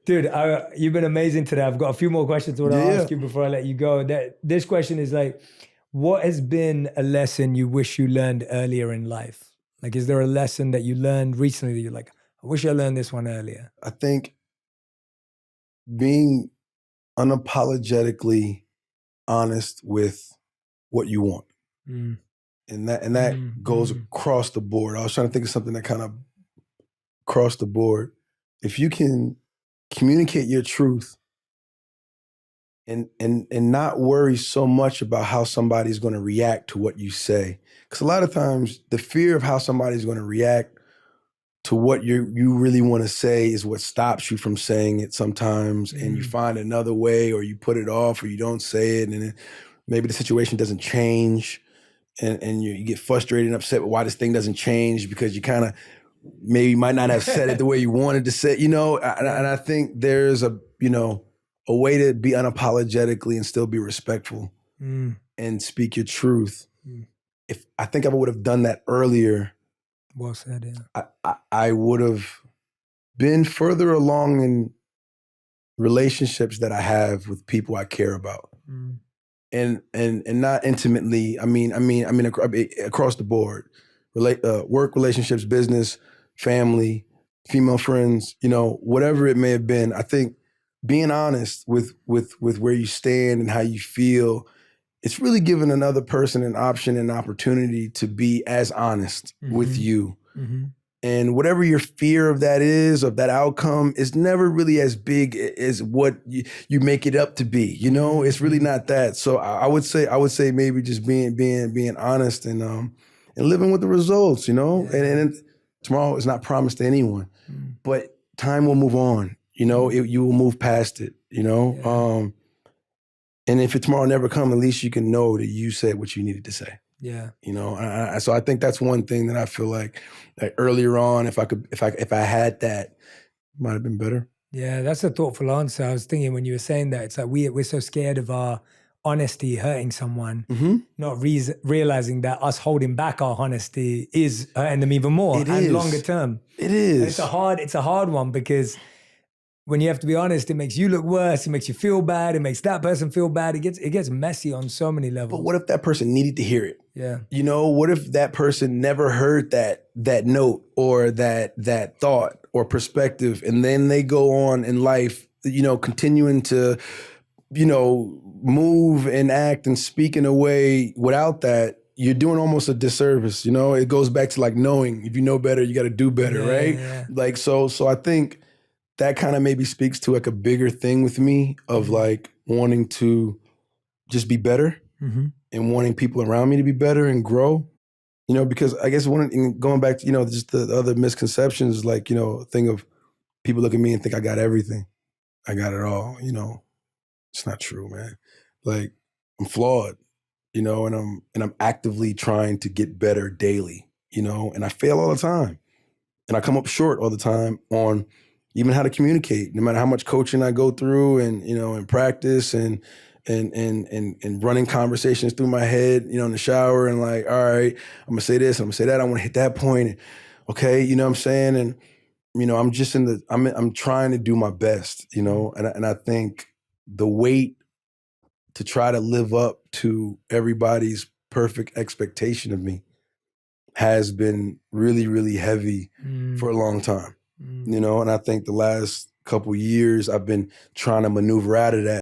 Dude, you've been amazing today. I've got a few more questions I want to ask you before I let you go. This question is like, what has been a lesson you wish you learned earlier in life? Like, is there a lesson that you learned recently that you're like, I wish I learned this one earlier? I think being unapologetically honest with what you want. Mm. And that goes across the board. I was trying to think of something that kind of across the board. If you can communicate your truth and not worry so much about how somebody's going to react to what you say. Because a lot of times the fear of how somebody's going to react to what you really want to say is what stops you from saying it sometimes. And you find another way, or you put it off, or you don't say it, and maybe the situation doesn't change, and you get frustrated and upset with why this thing doesn't change, because you kind of maybe might not have said it the way you wanted to say it, and I think there's a way to be unapologetically and still be respectful and speak your truth. If I think I would have done that earlier, well said, yeah. I would have been further along in relationships that I have with people I care about, and not intimately. I mean across the board, work relationships, business, family, female friends, whatever it may have been. I think being honest with where you stand and how you feel, it's really giving another person an option and opportunity to be as honest with you. And whatever your fear of that is, of that outcome, is never really as big as what you make it up to be. It's really not that. So I would say maybe just being honest and living with the results. And tomorrow is not promised to anyone, but time will move on. You will move past it. And if tomorrow never comes, at least you can know that you said what you needed to say. Yeah. So I think that's one thing that I feel like earlier on, if I had that, might have been better. Yeah, that's a thoughtful answer. I was thinking when you were saying that, it's like we're so scared of our honesty hurting someone, not realizing that us holding back our honesty is hurting them even more and longer term. It is. And it's a hard one, because when you have to be honest, it makes you look worse. It makes you feel bad. It makes that person feel bad. It gets messy on so many levels. But what if that person needed to hear it? Yeah. What if that person never heard that note or that thought or perspective, and then they go on in life, continuing to, move and act and speak in a way without that? You're doing almost a disservice. It goes back to like knowing. If you know better, you got to do better, right? Yeah. Like so I think that kind of maybe speaks to like a bigger thing with me of like wanting to just be better and wanting people around me to be better and grow, because I guess going back to, just the other misconceptions, like, thing of people look at me and think I got everything. I got it all, It's not true, man. Like, I'm flawed, and I'm actively trying to get better daily, and I fail all the time. And I come up short all the time on even how to communicate, no matter how much coaching I go through and, and practice and running conversations through my head, in the shower, and like, all right, I'm gonna say this, I'm gonna say that, I wanna hit that point. Okay, you know what I'm saying? And, I'm just I'm trying to do my best, and I think the weight to try to live up to everybody's perfect expectation of me has been really, really heavy for a long time. And I think the last couple years I've been trying to maneuver out of that.